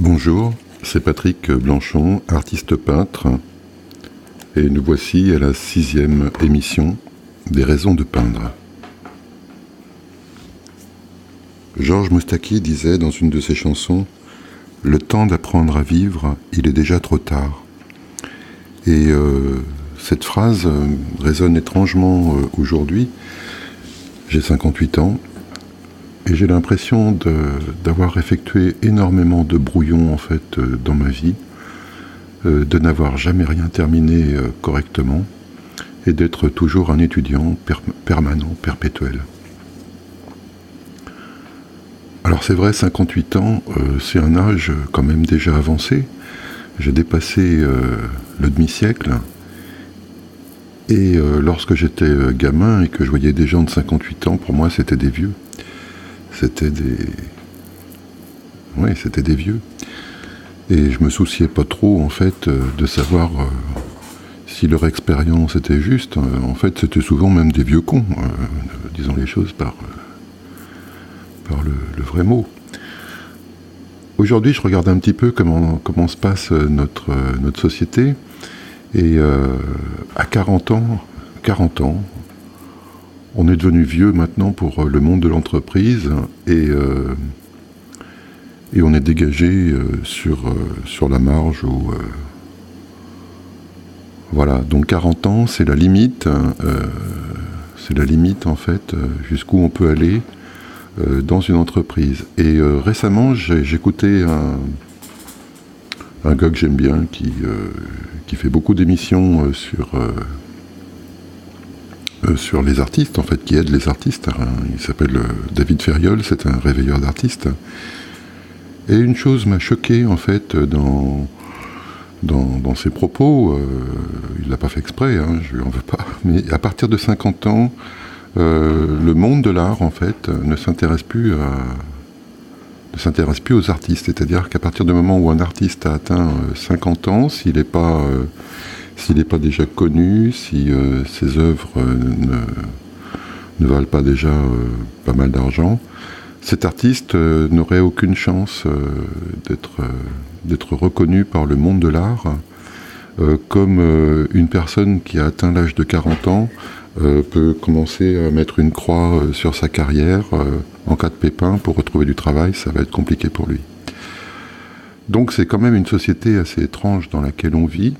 Bonjour, c'est Patrick Blanchon, artiste peintre, et nous voici à la 6e émission des raisons de peindre. Georges Moustaki disait dans une de ses chansons « Le temps d'apprendre à vivre, il est déjà trop tard ». Et cette phrase résonne étrangement aujourd'hui. J'ai 58 ans et j'ai l'impression d'avoir effectué énormément de brouillons en fait dans ma vie, de n'avoir jamais rien terminé correctement et d'être toujours un étudiant permanent, perpétuel. Alors c'est vrai, 58 ans, c'est un âge quand même déjà avancé. J'ai dépassé le demi-siècle. Et lorsque j'étais gamin et que je voyais des gens de 58 ans, pour moi c'était des vieux. C'était des vieux. Et je me souciais pas trop en fait de savoir si leur expérience était juste. En fait c'était souvent même des vieux cons, disons les choses par le vrai mot. Aujourd'hui, je regarde un petit peu comment se passe notre société. Et à 40 ans, on est devenu vieux maintenant pour le monde de l'entreprise et on est dégagé sur la marge. Voilà, donc 40 ans, c'est la limite. C'est la limite, en fait, jusqu'où on peut aller dans une entreprise. Et récemment, j'écoutais un gars que j'aime bien qui fait beaucoup d'émissions sur les artistes, en fait, qui aide les artistes. Il s'appelle David Ferriol, c'est un réveilleur d'artistes. Et une chose m'a choqué, en fait, dans ses propos. Il l'a pas fait exprès, je lui en veux pas. Mais à partir de 50 ans, le monde de l'art, en fait, ne s'intéresse plus aux artistes. C'est-à-dire qu'à partir du moment où un artiste a atteint 50 ans, s'il n'est pas déjà connu, si ses œuvres ne valent pas déjà pas mal d'argent, cet artiste n'aurait aucune chance d'être reconnu par le monde de l'art comme une personne qui a atteint l'âge de 40 ans peut commencer à mettre une croix sur sa carrière en cas de pépin pour retrouver du travail, ça va être compliqué pour lui. Donc c'est quand même une société assez étrange dans laquelle on vit,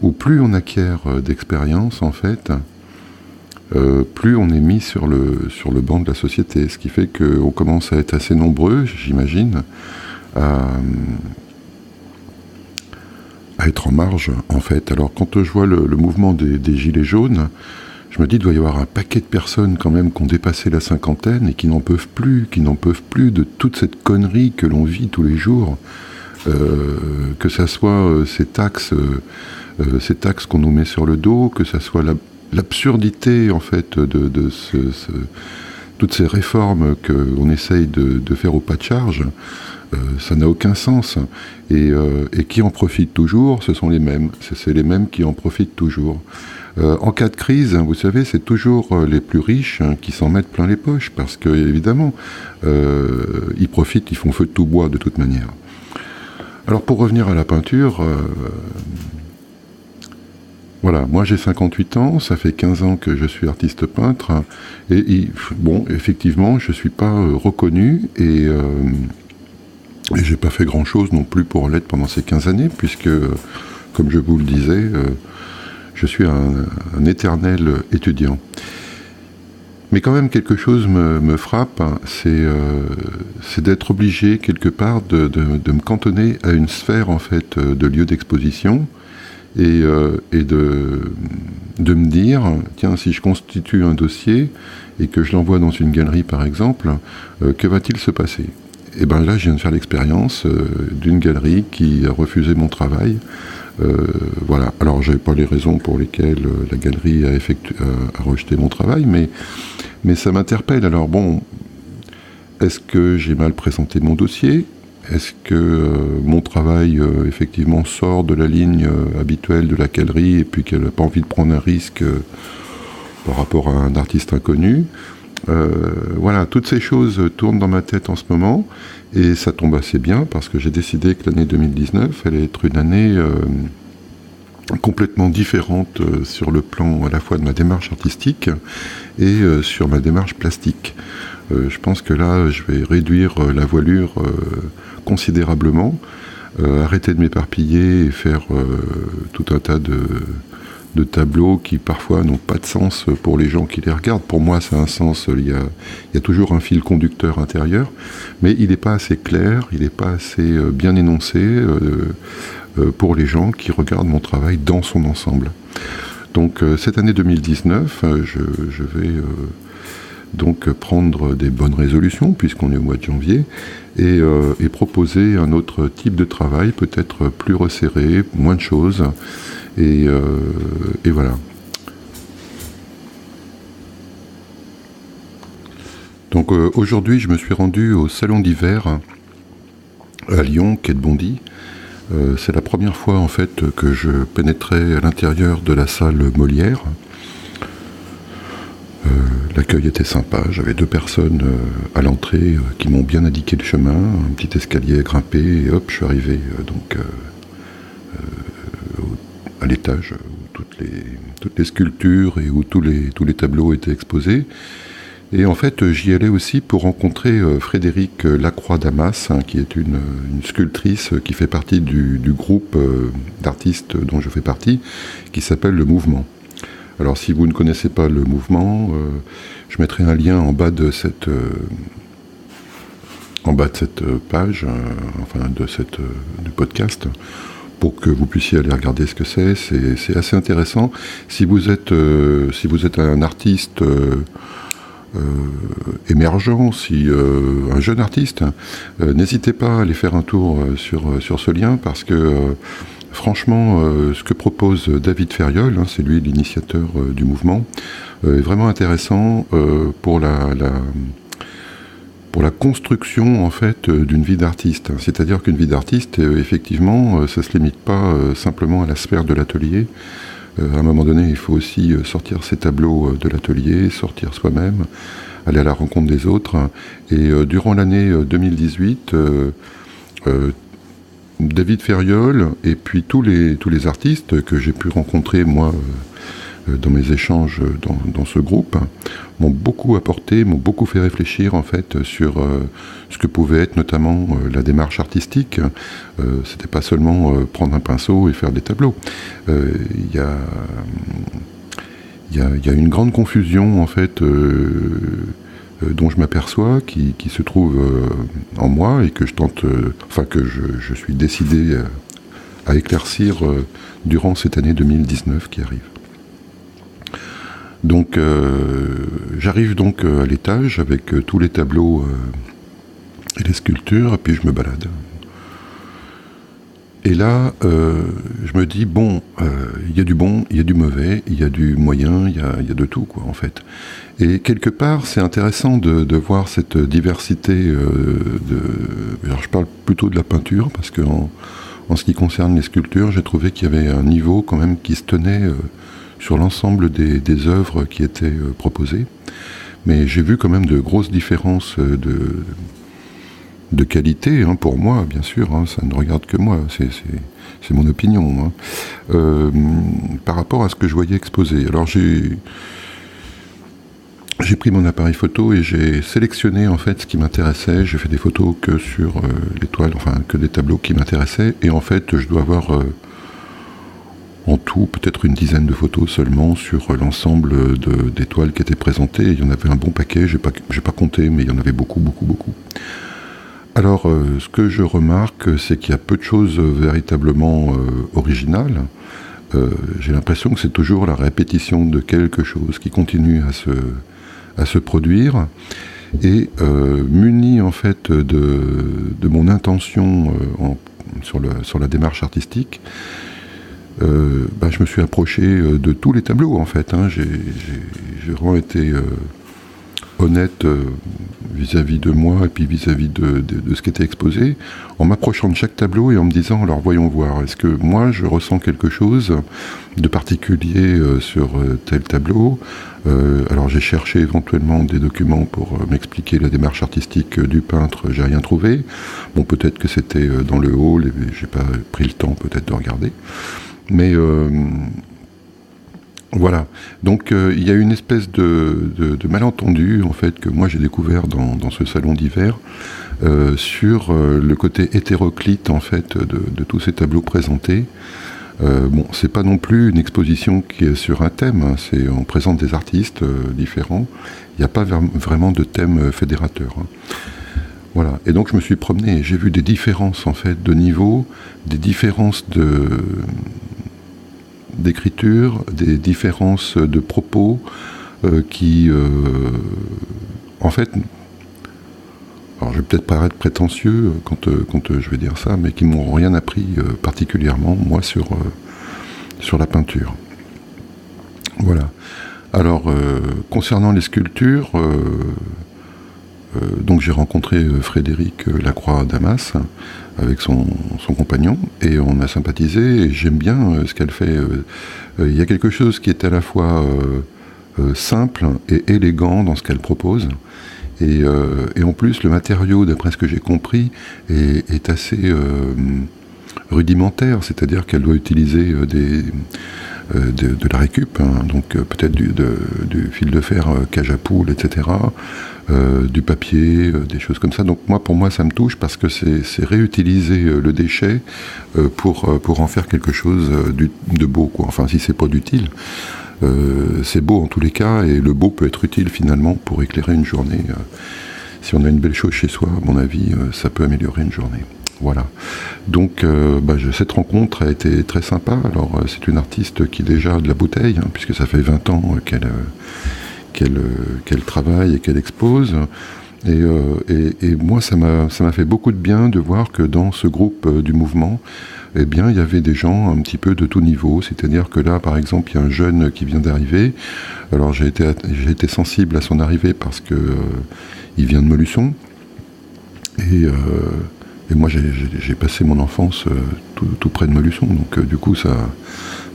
où plus on acquiert d'expérience en fait, plus on est mis sur le banc de la société, ce qui fait qu'on commence à être assez nombreux, j'imagine, à être en marge en fait. Alors quand je vois le mouvement des gilets jaunes, je me dis, il doit y avoir un paquet de personnes quand même qui ont dépassé la cinquantaine et qui n'en peuvent plus de toute cette connerie que l'on vit tous les jours, que ça soit ces taxes qu'on nous met sur le dos, que ça soit l'absurdité en fait de toutes ces réformes qu'on essaye de faire au pas de charge. Ça n'a aucun sens. Et qui en profitent toujours, ce sont les mêmes. C'est les mêmes qui en profitent toujours. En cas de crise, vous savez, c'est toujours les plus riches qui s'en mettent plein les poches, parce que évidemment, ils profitent, ils font feu de tout bois de toute manière. Alors pour revenir à la peinture, voilà, moi j'ai 58 ans, ça fait 15 ans que je suis artiste peintre, et bon, effectivement, je ne suis pas reconnu, et j'ai pas fait grand-chose non plus pour l'être pendant ces 15 années, puisque, comme je vous le disais, je suis un éternel étudiant. Mais quand même, quelque chose me frappe, c'est d'être obligé, quelque part, de me cantonner à une sphère, en fait, de lieu d'exposition, et de me dire, tiens, si je constitue un dossier, et que je l'envoie dans une galerie, par exemple, que va-t-il se passer ? Et bien là, je viens de faire l'expérience d'une galerie qui a refusé mon travail. Voilà. Alors, je n'avais pas les raisons pour lesquelles la galerie a rejeté mon travail, mais ça m'interpelle. Alors bon, est-ce que j'ai mal présenté mon dossier ? Est-ce que mon travail, effectivement, sort de la ligne habituelle de la galerie et puis qu'elle n'a pas envie de prendre un risque par rapport à un artiste inconnu ? Voilà, toutes ces choses tournent dans ma tête en ce moment, et ça tombe assez bien parce que j'ai décidé que l'année 2019 allait être une année complètement différente sur le plan à la fois de ma démarche artistique et sur ma démarche plastique. Je pense que là, je vais réduire la voilure considérablement, arrêter de m'éparpiller et faire tout un tas de tableaux qui parfois n'ont pas de sens pour les gens qui les regardent. Pour moi, ça a un sens, il y a toujours un fil conducteur intérieur, mais il n'est pas assez clair, il n'est pas assez bien énoncé pour les gens qui regardent mon travail dans son ensemble. Donc cette année 2019, je vais donc prendre des bonnes résolutions, puisqu'on est au mois de janvier, et proposer un autre type de travail, peut-être plus resserré, moins de choses, et voilà. Donc aujourd'hui, je me suis rendu au salon d'hiver à Lyon, quai de Bondy. C'est la première fois en fait que je pénétrais à l'intérieur de la salle Molière. L'accueil était sympa, j'avais 2 personnes à l'entrée qui m'ont bien indiqué le chemin, un petit escalier à grimper, et hop, je suis arrivé à l'étage où toutes les sculptures et où tous les tableaux étaient exposés. Et en fait, j'y allais aussi pour rencontrer Frédérique Lacroix-Damas, qui est une sculptrice qui fait partie du groupe d'artistes dont je fais partie, qui s'appelle Le Mouvement. Alors si vous ne connaissez pas Le Mouvement, je mettrai un lien en bas de cette page, du podcast, pour que vous puissiez aller regarder ce que c'est. C'est assez intéressant. Si vous êtes un artiste émergent, un jeune artiste, n'hésitez pas à aller faire un tour sur ce lien, parce que franchement, ce que propose David Ferriol, c'est lui l'initiateur du mouvement, est vraiment intéressant pour la construction en fait d'une vie d'artiste. C'est-à-dire qu'une vie d'artiste, effectivement, ça se limite pas simplement à la sphère de l'atelier. À un moment donné, il faut aussi sortir ses tableaux de l'atelier, sortir soi-même, aller à la rencontre des autres. Et durant l'année 2018, David Ferriol et puis tous les artistes que j'ai pu rencontrer moi dans mes échanges dans ce groupe m'ont beaucoup apporté, m'ont beaucoup fait réfléchir en fait sur ce que pouvait être notamment la démarche artistique. C'était pas seulement prendre un pinceau et faire des tableaux. Il y a une grande confusion en fait dont je m'aperçois, qui se trouve en moi et que je suis décidé à éclaircir durant cette année 2019 qui arrive. Donc j'arrive donc à l'étage avec tous les tableaux et les sculptures, et puis je me balade. Et là, je me dis, bon, il y a du bon, il y a du mauvais, il y a du moyen, il y a de tout, quoi, en fait. Et quelque part, c'est intéressant de voir cette diversité alors, je parle plutôt de la peinture, parce que en ce qui concerne les sculptures, j'ai trouvé qu'il y avait un niveau, quand même, qui se tenait sur l'ensemble des œuvres qui étaient proposées. Mais j'ai vu quand même de grosses différences de qualité, pour moi, bien sûr, ça ne regarde que moi, c'est mon opinion, par rapport à ce que je voyais exposé. Alors j'ai pris mon appareil photo et j'ai sélectionné en fait ce qui m'intéressait. J'ai fait des photos que sur les toiles, que des tableaux qui m'intéressaient, et en fait je dois avoir en tout peut-être une dizaine de photos seulement sur l'ensemble des toiles qui étaient présentées. Il y en avait un bon paquet, j'ai pas compté, mais il y en avait beaucoup. Alors, ce que je remarque, c'est qu'il y a peu de choses véritablement originales. J'ai l'impression que c'est toujours la répétition de quelque chose qui continue à se produire. Et muni en fait de mon intention sur la démarche artistique, je me suis approché de tous les tableaux en fait. J'ai vraiment été honnête vis-à-vis de moi et puis vis-à-vis de ce qui était exposé, en m'approchant de chaque tableau et en me disant, alors voyons voir, est-ce que moi je ressens quelque chose de particulier sur tel tableau. Alors j'ai cherché éventuellement des documents pour m'expliquer la démarche artistique du peintre, j'ai rien trouvé. Bon, peut-être que c'était dans le hall et j'ai pas pris le temps peut-être de regarder. Mais voilà, donc il y a une espèce de malentendu en fait que moi j'ai découvert dans ce salon d'hiver sur le côté hétéroclite en fait de tous ces tableaux présentés. Bon, c'est pas non plus une exposition qui est sur un thème, hein, on présente des artistes différents, il n'y a pas vraiment de thème fédérateur. Hein. Voilà, et donc je me suis promené et j'ai vu des différences en fait de niveau, des différences d'écriture, des différences de propos qui, en fait, alors je vais peut-être paraître prétentieux quand je vais dire ça, mais qui m'ont rien appris particulièrement, moi, sur la peinture. Voilà. Alors, concernant les sculptures, donc j'ai rencontré Frédéric Lacroix Damas avec son compagnon et on a sympathisé et j'aime bien ce qu'elle fait. Il y a quelque chose qui est à la fois simple et élégant dans ce qu'elle propose et en plus le matériau, d'après ce que j'ai compris, est assez rudimentaire, c'est-à-dire qu'elle doit utiliser de la récup, hein, donc peut-être du fil de fer cage à poule, etc., du papier, des choses comme ça. Donc pour moi ça me touche parce que c'est réutiliser le déchet pour en faire quelque chose de beau, quoi. Enfin, si c'est pas d'utile, c'est beau en tous les cas, et le beau peut être utile finalement pour éclairer une journée. Si on a une belle chose chez soi, à mon avis, ça peut améliorer une journée. Voilà. Donc cette rencontre a été très sympa. Alors c'est une artiste qui déjà a de la bouteille, hein, puisque ça fait 20 ans qu'elle travaille et qu'elle expose. Et moi, ça m'a fait beaucoup de bien de voir que dans ce groupe du mouvement, eh bien, il y avait des gens un petit peu de tout niveau. C'est-à-dire que là, par exemple, il y a un jeune qui vient d'arriver. Alors j'ai été sensible à son arrivée parce que il vient de Montluçon. Et moi, j'ai passé mon enfance tout près de Montluçon, donc du coup, ça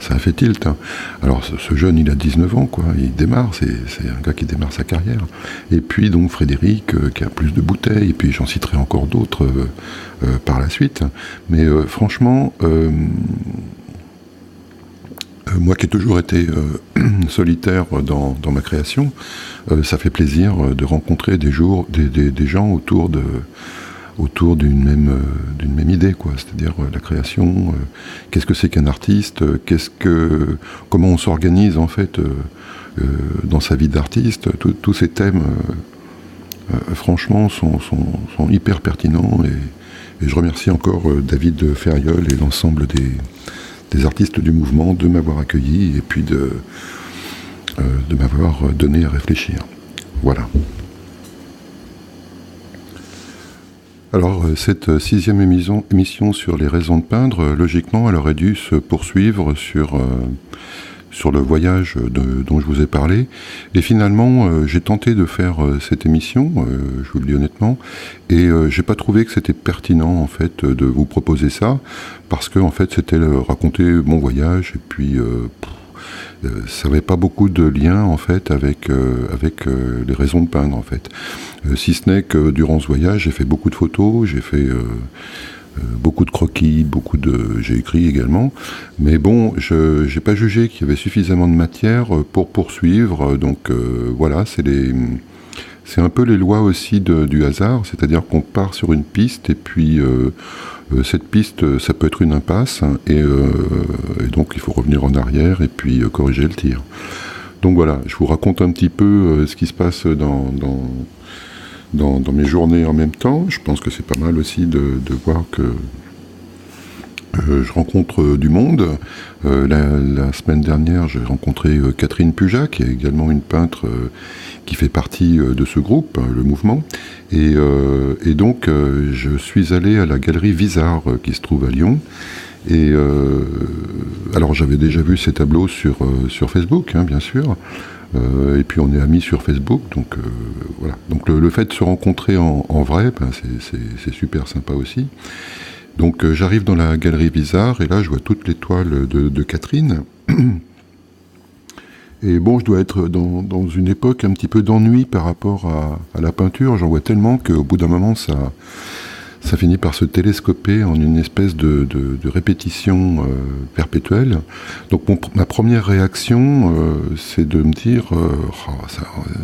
a fait tilt. Hein. Alors, ce jeune, il a 19 ans, quoi. Il démarre, c'est un gars qui démarre sa carrière. Et puis, donc, Frédéric, qui a plus de bouteilles, et puis j'en citerai encore d'autres par la suite. Mais franchement, moi qui ai toujours été solitaire dans ma création, ça fait plaisir de rencontrer des gens autour d'une même idée, quoi. C'est-à-dire la création, qu'est-ce que c'est qu'un artiste, comment on s'organise en fait dans sa vie d'artiste. Tous ces thèmes, franchement, sont hyper pertinents et je remercie encore David Ferriol et l'ensemble des artistes du mouvement de m'avoir accueilli et puis de m'avoir donné à réfléchir. Voilà. Alors, cette 6e émission sur les raisons de peindre, logiquement, elle aurait dû se poursuivre sur le voyage dont je vous ai parlé. Et finalement, j'ai tenté de faire cette émission, je vous le dis honnêtement, et j'ai pas trouvé que c'était pertinent, en fait, de vous proposer ça, parce que, en fait, c'était raconter mon voyage, et puis ça n'avait pas beaucoup de lien, en fait, avec les raisons de peindre, en fait. Si ce n'est que durant ce voyage, j'ai fait beaucoup de photos, j'ai fait beaucoup de croquis, j'ai écrit également, mais bon, je n'ai pas jugé qu'il y avait suffisamment de matière pour poursuivre, donc voilà, c'est un peu les lois aussi du hasard, c'est-à-dire qu'on part sur une piste, et puis cette piste, ça peut être une impasse, et donc il faut revenir en arrière, et puis corriger le tir. Donc voilà, je vous raconte un petit peu ce qui se passe dans mes journées en même temps. Je pense que c'est pas mal aussi de voir que je rencontre du monde. La semaine dernière, j'ai rencontré Catherine Pujac, qui est également une peintre qui fait partie de ce groupe, le mouvement. Et donc, je suis allé à la galerie Visard, qui se trouve à Lyon. Et alors, j'avais déjà vu ces tableaux sur Facebook, hein, bien sûr. Et puis on est amis sur Facebook, donc voilà. Donc le fait de se rencontrer en vrai, ben, c'est super sympa aussi. Donc j'arrive dans la galerie Bizarre et là je vois toutes les toiles de Catherine. Et bon, je dois être dans une époque un petit peu d'ennui par rapport à la peinture. J'en vois tellement qu'au bout d'un moment, ça finit par se télescoper en une espèce de répétition perpétuelle. Donc ma première réaction, c'est de me dire,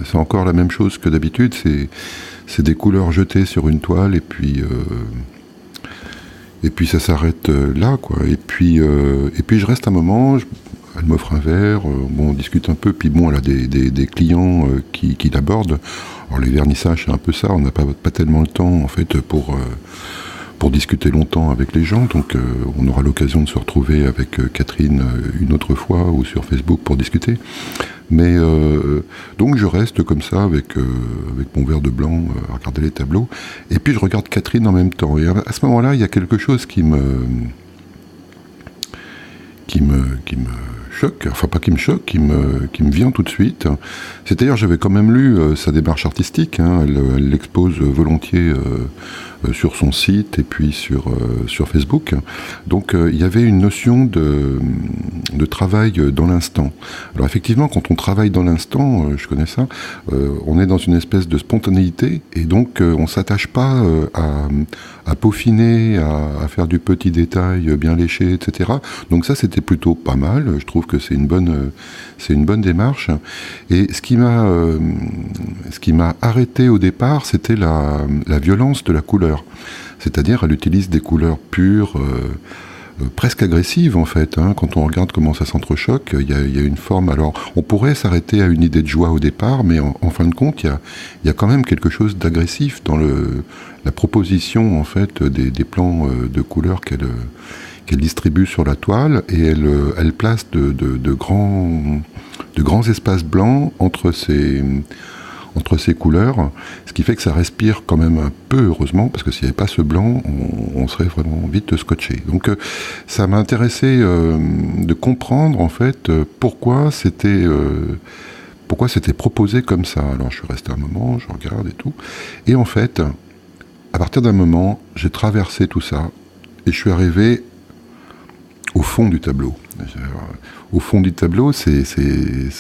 c'est encore la même chose que d'habitude, c'est des couleurs jetées sur une toile et puis ça s'arrête là, quoi. Et puis je reste un moment, elle m'offre un verre, bon, on discute un peu, puis bon, elle a des clients qui l'abordent. Alors les vernissages, c'est un peu ça, on n'a pas tellement le temps, en fait, pour discuter longtemps avec les gens, donc on aura l'occasion de se retrouver avec Catherine une autre fois, ou sur Facebook pour discuter. Mais donc je reste comme ça, avec mon verre de blanc, à regarder les tableaux, et puis je regarde Catherine en même temps. Et à ce moment-là, il y a quelque chose qui me choque, enfin pas qui me choque, qui me vient tout de suite. C'est-à-dire, j'avais quand même lu sa démarche artistique, hein, elle l'expose volontiers sur son site et puis sur Facebook. Donc il y avait une notion de travail dans l'instant. Alors effectivement, quand on travaille dans l'instant, je connais ça, on est dans une espèce de spontanéité et donc on s'attache pas à peaufiner, à faire du petit détail bien léché, etc. Donc ça, c'était plutôt pas mal. Je trouve que c'est une bonne démarche. Et ce qui m'a arrêté au départ, c'était la violence de la couleur. C'est-à-dire, elle utilise des couleurs pures, presque agressives en fait. Hein. Quand on regarde comment ça s'entrechoque, il y a une forme. Alors, on pourrait s'arrêter à une idée de joie au départ, mais en fin de compte, il y a quand même quelque chose d'agressif dans la proposition en fait des plans de couleurs qu'elle distribue sur la toile, et elle place de grands espaces blancs entre ces couleurs, ce qui fait que ça respire quand même un peu, heureusement, parce que s'il n'y avait pas ce blanc, on serait vraiment vite scotché. Donc ça m'a intéressé de comprendre en fait pourquoi c'était proposé comme ça. Alors je suis resté un moment, je regarde et tout, et en fait, à partir d'un moment, j'ai traversé tout ça, et je suis arrivé au fond du tableau. Au fond du tableau, c'est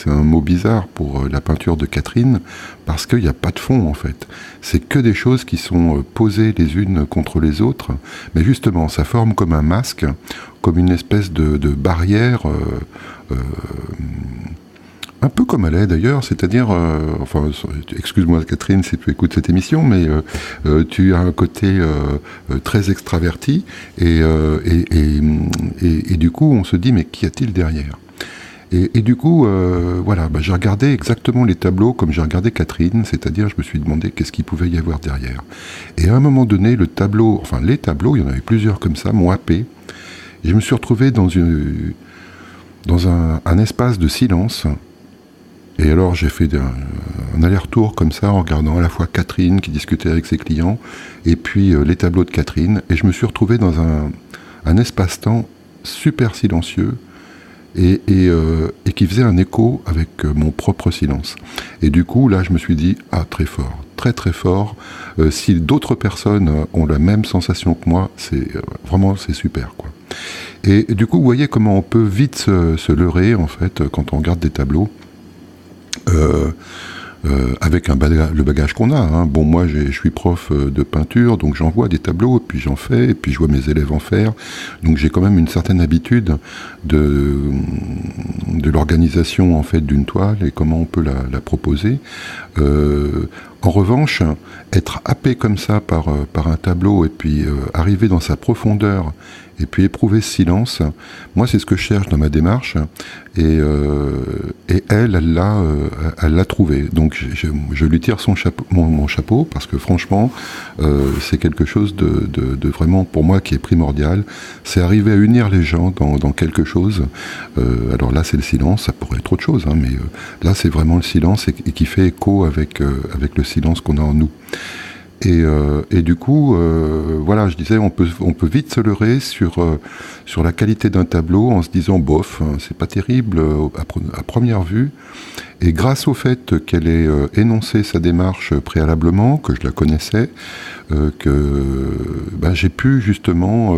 un mot bizarre pour la peinture de Catherine, parce qu'il n'y a pas de fond en fait. C'est que des choses qui sont posées les unes contre les autres, mais justement, ça forme comme un masque, comme une espèce de barrière, un peu comme elle est d'ailleurs, c'est-à-dire, enfin, excuse-moi Catherine si tu écoutes cette émission, mais tu as un côté très extraverti, et du coup on se dit mais qu'y a-t-il derrière ? Et du coup, voilà, j'ai regardé exactement les tableaux comme j'ai regardé Catherine, c'est-à-dire je me suis demandé qu'est-ce qu'il pouvait y avoir derrière. Et à un moment donné, les tableaux, il y en avait plusieurs comme ça, m'ont happé, et je me suis retrouvé dans un espace de silence. Et alors j'ai fait un aller-retour comme ça en regardant à la fois Catherine qui discutait avec ses clients et puis les tableaux de Catherine, et je me suis retrouvé dans un espace-temps super silencieux et qui faisait un écho avec mon propre silence. Et du coup là je me suis dit très fort, très très fort, si d'autres personnes ont la même sensation que moi, c'est super quoi. Et du coup vous voyez comment on peut vite se leurrer en fait quand on regarde des tableaux. Avec le bagage qu'on a. Hein. Bon, moi, je suis prof de peinture, donc j'en vois des tableaux, et puis j'en fais, et puis je vois mes élèves en faire. Donc j'ai quand même une certaine habitude de l'organisation en fait d'une toile et comment on peut la proposer. En revanche, être happé comme ça par un tableau et puis arriver dans sa profondeur et puis éprouver ce silence, moi c'est ce que je cherche dans ma démarche, et elle l'a trouvé. Donc je lui tire mon chapeau, parce que franchement c'est quelque chose de vraiment pour moi qui est primordial, c'est arriver à unir les gens dans quelque chose. Alors là c'est le silence, ça pourrait être autre chose, hein, mais là c'est vraiment le silence et qui fait écho avec le silence qu'on a en nous. Et du coup, voilà, je disais, on peut vite se leurrer sur la qualité d'un tableau en se disant bof, c'est pas terrible à première vue. Et grâce au fait qu'elle ait énoncé sa démarche préalablement, que je la connaissais, j'ai pu justement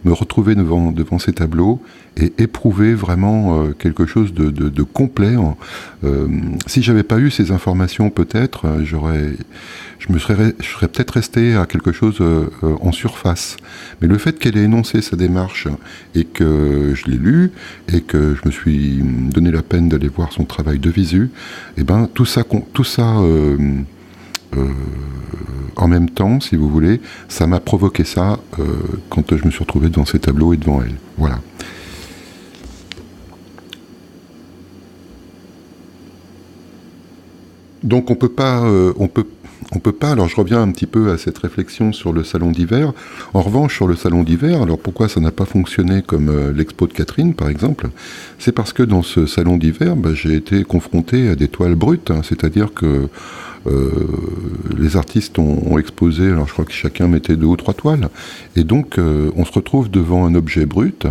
me retrouver devant ces tableaux et éprouver vraiment quelque chose de complet. Si j'avais pas eu ces informations, peut-être, je serais peut-être resté à quelque chose en surface. Mais le fait qu'elle ait énoncé sa démarche et que je l'ai lu et que je me suis donné la peine d'aller voir son travail de visu, et ben tout ça en même temps, si vous voulez, ça m'a provoqué ça quand je me suis retrouvé devant ces tableaux et devant elle. Voilà. Donc on peut pas, alors je reviens un petit peu à cette réflexion sur le salon d'hiver. En revanche, sur le salon d'hiver, alors pourquoi ça n'a pas fonctionné comme l'expo de Catherine, par exemple? C'est parce que dans ce salon d'hiver, j'ai été confronté à des toiles brutes, hein, c'est-à-dire que les artistes ont exposé, alors je crois que chacun mettait 2 ou 3 toiles, et donc on se retrouve devant un objet brut,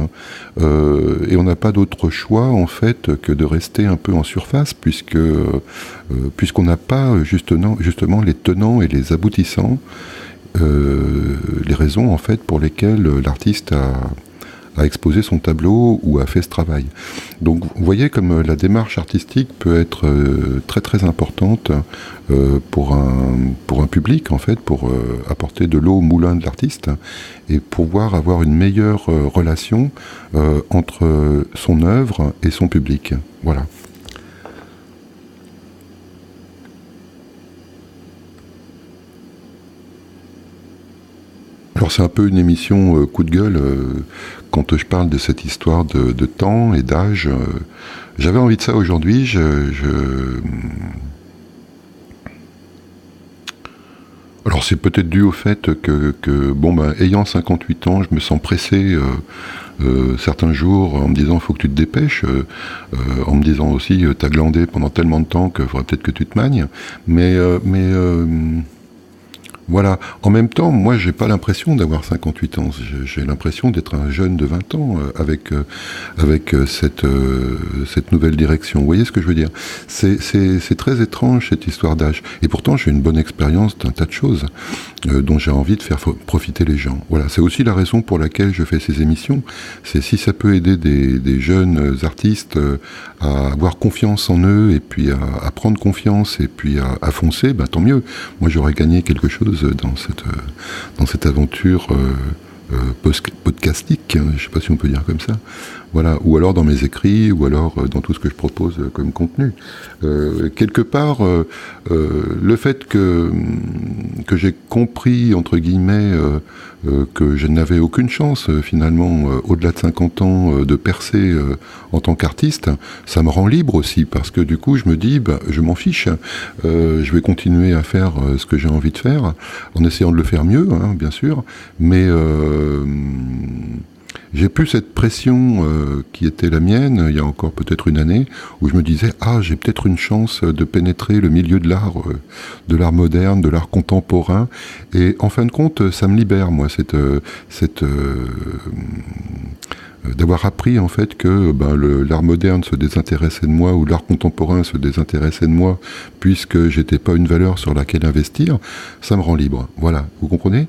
et on n'a pas d'autre choix en fait que de rester un peu en surface, puisqu'on n'a pas justement les tenants et les aboutissants, les raisons en fait pour lesquelles l'artiste a exposé son tableau ou a fait ce travail. Donc vous voyez comme la démarche artistique peut être très très importante pour un public en fait, pour apporter de l'eau au moulin de l'artiste et pouvoir avoir une meilleure relation entre son œuvre et son public. Voilà. Alors c'est un peu une émission coup de gueule quand je parle de cette histoire de temps et d'âge. J'avais envie de ça aujourd'hui. Alors c'est peut-être dû au fait que ayant 58 ans, je me sens pressé certains jours en me disant faut que tu te dépêches, en me disant aussi t'as glandé pendant tellement de temps qu'il faudrait peut-être que tu te magnes. Voilà. En même temps, moi, j'ai pas l'impression d'avoir 58 ans. J'ai l'impression d'être un jeune de 20 ans avec cette nouvelle direction. Vous voyez ce que je veux dire? C'est très étrange cette histoire d'âge. Et pourtant, j'ai une bonne expérience d'un tas de choses dont j'ai envie de faire profiter les gens. Voilà. C'est aussi la raison pour laquelle je fais ces émissions. C'est si ça peut aider des jeunes artistes à avoir confiance en eux et puis à prendre confiance et puis à foncer, tant mieux. Moi, j'aurais gagné quelque chose dans cette aventure podcastique, hein, je ne sais pas si on peut dire comme ça, voilà, ou alors dans mes écrits, ou alors dans tout ce que je propose comme contenu. Quelque part, le fait que j'ai compris, entre guillemets, que je n'avais aucune chance, finalement, au-delà de 50 ans, de percer en tant qu'artiste, ça me rend libre aussi, parce que du coup, je me dis, je m'en fiche, je vais continuer à faire ce que j'ai envie de faire, en essayant de le faire mieux, hein, bien sûr, mais j'ai plus cette pression qui était la mienne il y a encore peut-être une année, où je me disais j'ai peut-être une chance de pénétrer le milieu de l'art moderne, de l'art contemporain, et en fin de compte ça me libère, moi, d'avoir appris en fait que l'art moderne se désintéressait de moi, ou l'art contemporain se désintéressait de moi, puisque j'étais pas une valeur sur laquelle investir. Ça me rend libre. Voilà, vous comprenez ?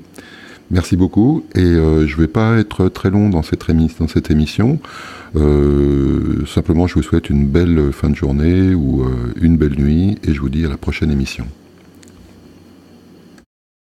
Merci beaucoup, et je ne vais pas être très long dans cette émission. Simplement, je vous souhaite une belle fin de journée ou une belle nuit, et je vous dis à la prochaine émission.